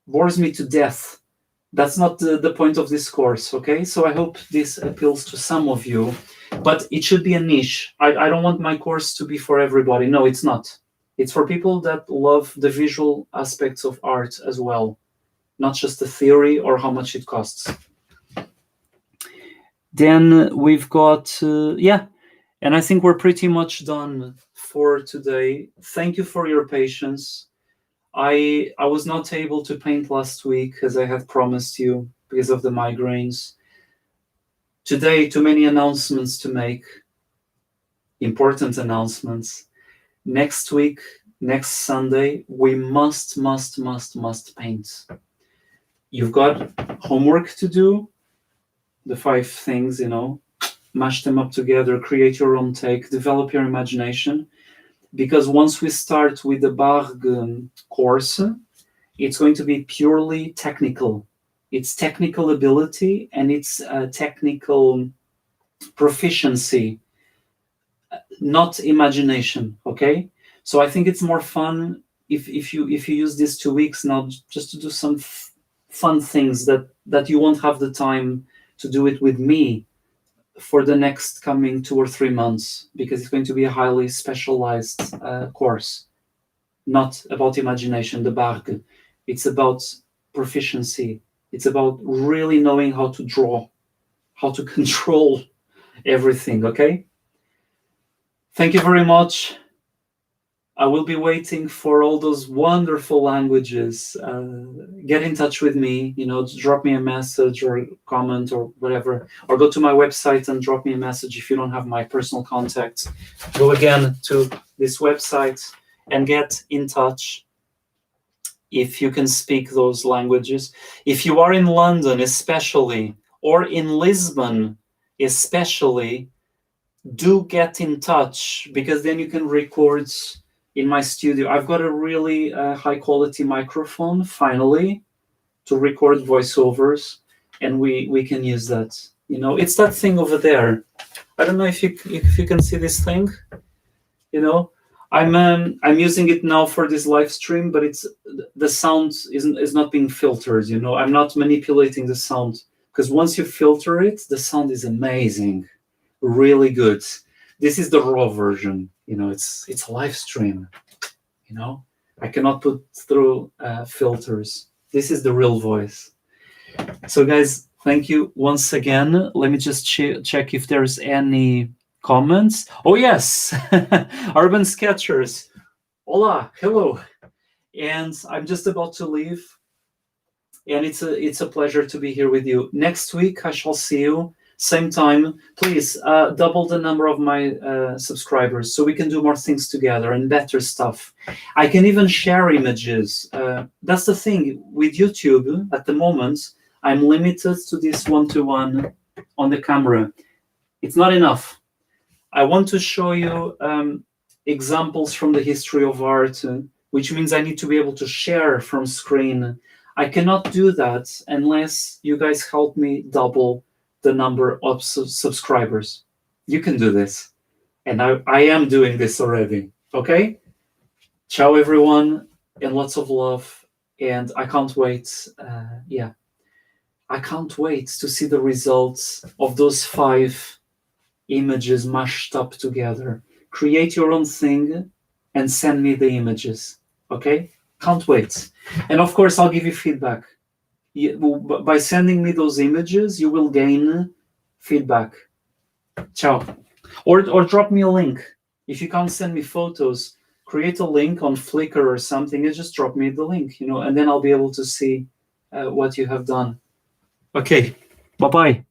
Bores me to death. That's not the point of this course, okay? So I hope this appeals to some of you, but it should be a niche. I don't want my course to be for everybody. No, it's not. It's for people that love the visual aspects of art as well, not just the theory or how much it costs. Then we've got, yeah, and I think we're pretty much done for today. Thank you for your patience. I was not able to paint last week as I had promised you because of the migraines. Today, too many announcements to make, important announcements. Next week, next Sunday, we must paint. You've got homework to do, the 5 things, you know, mash them up together, create your own take, develop your imagination. Because once we start with the Bargue course, it's going to be purely technical. It's technical ability and it's technical proficiency, not imagination. Okay, so I think it's more fun if you use these 2 weeks now just to do some fun things that you won't have the time to do it with me for the next coming 2 or 3 months, because it's going to be a highly specialized course, not about imagination, the Bargue. It's about proficiency. It's about really knowing how to draw, how to control everything, okay? Thank you very much. I will be waiting for all those wonderful languages. Get in touch with me, you know, drop me a message or comment or whatever, or go to my website and drop me a message if you don't have my personal contact. Go again to this website and get in touch if you can speak those languages. If you are in London especially, or in Lisbon especially, do get in touch, because then you can record in my studio. I've got a really high quality microphone finally to record voiceovers, and we can use that. You know, it's that thing over there. I don't know if you can see this thing. You know, I'm using it now for this live stream, but it's the sound is not being filtered. You know, I'm not manipulating the sound, because once you filter it, the sound is amazing, really good. This is the raw version. You know, it's a live stream. You know, I cannot put through filters. This is the real voice. So guys, thank you once again. Let me just check if there's any comments. Oh yes, Urban Sketchers. Hola, hello. And I'm just about to leave. And it's a pleasure to be here with you. Next week I shall see you. Same time, please double the number of my subscribers so we can do more things together and better stuff. I can even share images. That's the thing with YouTube at the moment. I'm limited to this 1-to-1 on the camera. It's not enough. I want to show you examples from the history of art, which means I need to be able to share from screen. I cannot do that unless you guys help me double the number of subscribers. You can do this, and I am doing this already. Okay, ciao everyone, and lots of love, and I can't wait. Yeah, I can't wait to see the results of those 5 images mashed up together. Create your own thing and send me the images. Okay, can't wait. And of course I'll give you feedback. By sending me those images, you will gain feedback. Ciao. Or drop me a link. If you can't send me photos, create a link on Flickr or something and just drop me the link, you know, and then I'll be able to see what you have done. Okay, bye-bye.